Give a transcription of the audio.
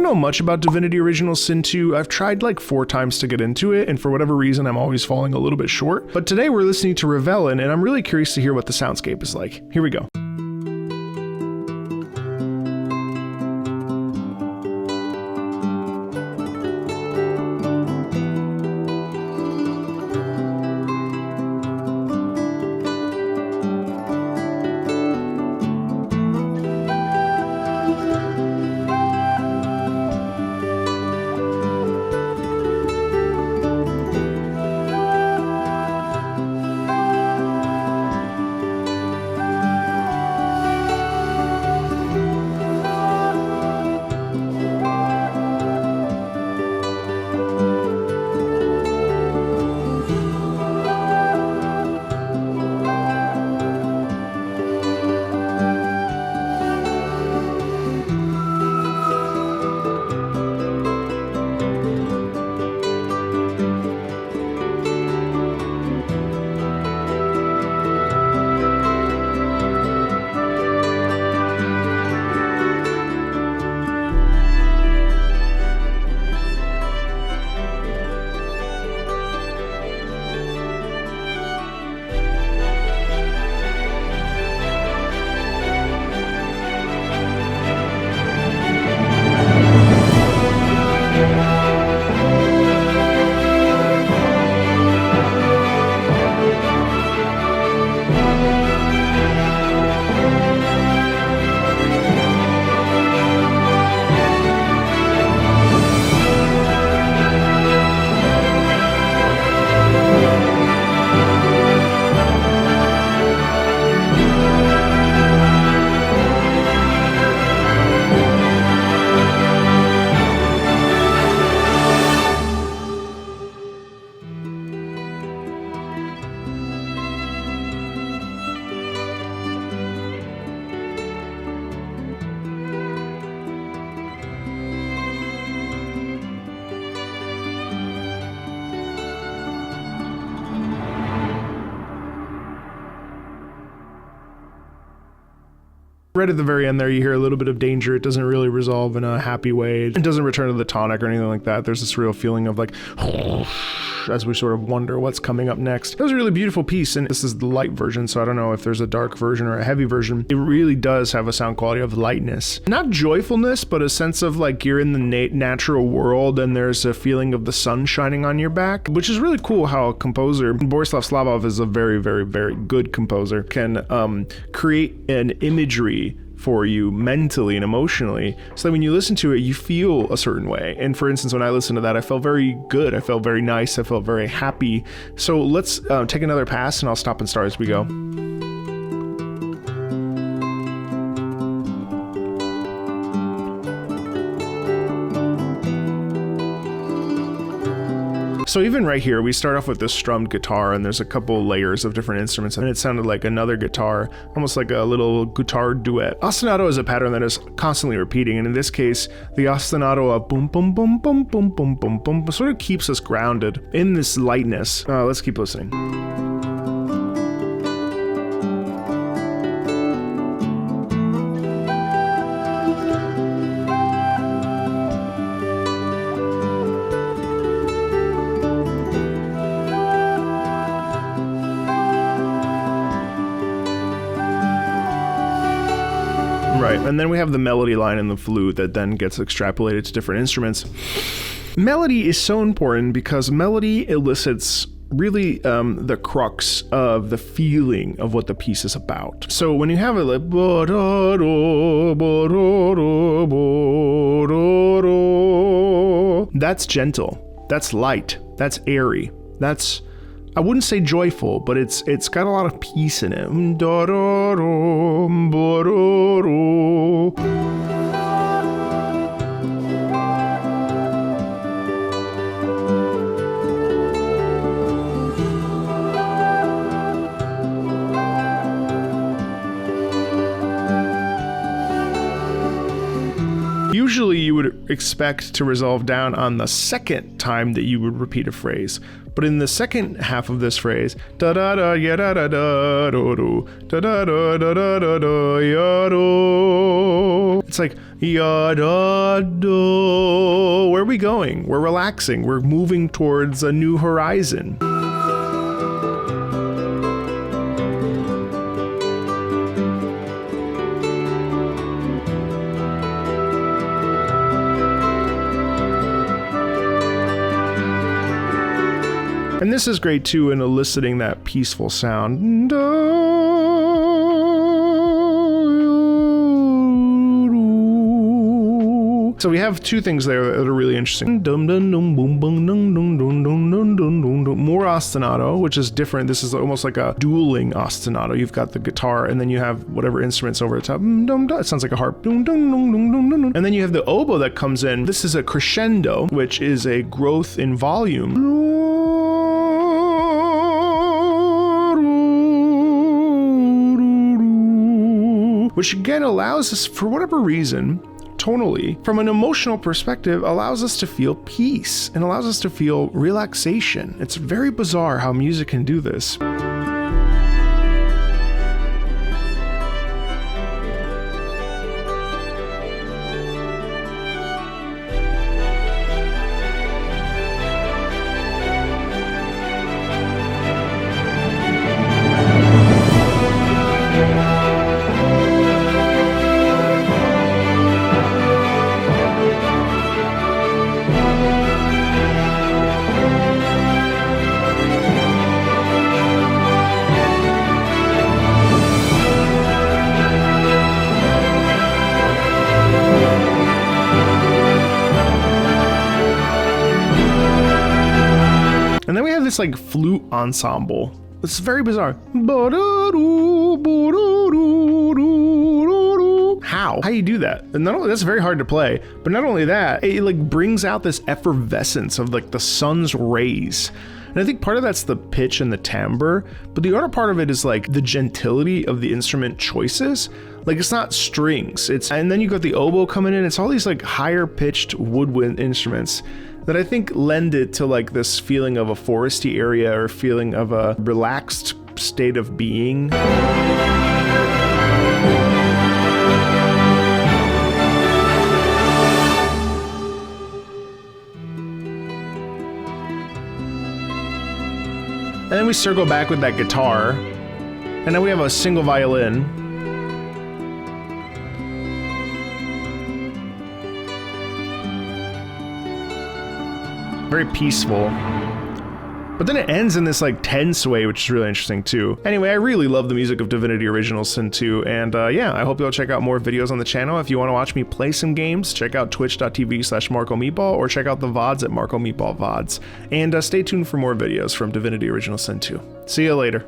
don't know much about Divinity Original Sin 2. I've tried like 4 times to get into it, and for whatever reason, I'm always falling a little bit short. But today we're listening to Rivellon, and I'm really curious to hear what the soundscape is like. Here we go. Right at the very end there, you hear a little bit of danger. It doesn't really resolve in a happy way. It doesn't return to the tonic or anything like that. There's this real feeling of like, as we sort of wonder what's coming up next. It was a really beautiful piece, and this is the light version, so I don't know if there's a dark version or a heavy version. It really does have a sound quality of lightness. Not joyfulness, but a sense of like you're in the natural world and there's a feeling of the sun shining on your back, which is really cool how a composer, Borislav Slavov is a very, very, very good composer, can create an imagery for you mentally and emotionally, so that when you listen to it, you feel a certain way. And for instance, when I listened to that, I felt very good. I felt very nice. I felt very happy. So let's take another pass, and I'll stop and start as we go. So even right here, we start off with this strummed guitar, and there's a couple layers of different instruments, and it sounded like another guitar, almost like a little guitar duet. Ostinato is a pattern that is constantly repeating, and in this case, the ostinato of boom, boom, boom, boom, boom, boom, boom, boom sort of keeps us grounded in this lightness. Let's keep listening. Right, and then we have the melody line in the flute that then gets extrapolated to different instruments. Melody is so important because melody elicits really the crux of the feeling of what the piece is about. So when you have it like that's gentle, that's light, that's airy, that's, I wouldn't say joyful, but it's got a lot of peace in it. Usually you would expect to resolve down on the second time that you would repeat a phrase, But in the second half of this phrase, da da da ya da da da do do da da da da da da da ya do. It's like ya da do. Where are we going? We're relaxing. We're moving towards a new horizon. And this is great too in eliciting that peaceful sound. So we have two things there that are really interesting. More ostinato, which is different. This is almost like a dueling ostinato. You've got the guitar and then you have whatever instruments over the top. It sounds like a harp. And then you have the oboe that comes in. This is a crescendo, which is a growth in volume. Which again allows us, for whatever reason, tonally, from an emotional perspective, allows us to feel peace and allows us to feel relaxation. It's very bizarre how music can do this. And then we have this like flute ensemble. It's very bizarre. How do you do that? And not only that's very hard to play, but not only that, it like brings out this effervescence of like the sun's rays. And I think part of that's the pitch and the timbre, but the other part of it is like the gentility of the instrument choices. Like it's not strings, and then you got the oboe coming in. It's all these like higher pitched woodwind instruments that I think lend it to like this feeling of a foresty area or feeling of a relaxed state of being. And then we circle back with that guitar, and then we have a single violin. Very peaceful. But then it ends in this like tense way, which is really interesting too. Anyway, I really love the music of Divinity Original Sin 2, and yeah, I hope you'll check out more videos on the channel. If you want to watch me play some games, check out twitch.tv/Marco Meatball, or check out the VODs at Marco Meatball VODs. And stay tuned for more videos from Divinity Original Sin 2. See you later.